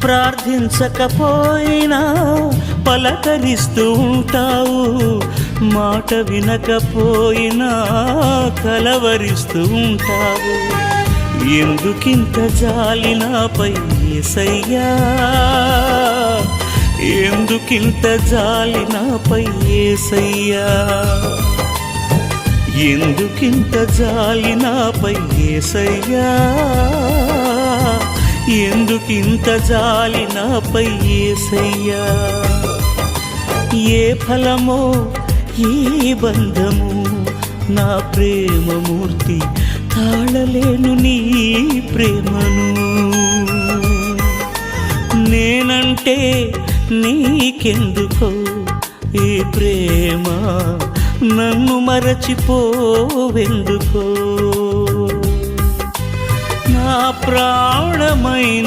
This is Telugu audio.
ప్రార్థించకపోయినా పలకరిస్తూ ఉంటావు, మాట వినకపోయినా కలవరిస్తూ ఉంటావు. ఎందుకింత జాలి నాపై యేసయ్యా, ఎందుకింత జాలి నాపై యేసయ్యా, ఎందుకింత జాలి నాపై యేసయ్యా, ఎందుకింత జాలి నాపై యేసయ్యా. ఏ ఫలమో ఈ బంధము, నా ప్రేమమూర్తి తాళలేను నీ ప్రేమను. నేనంటే నీకెందుకో ఈ ప్రేమ, నన్ను మరచిపోవెందుకో. నా ప్రాణమైనావు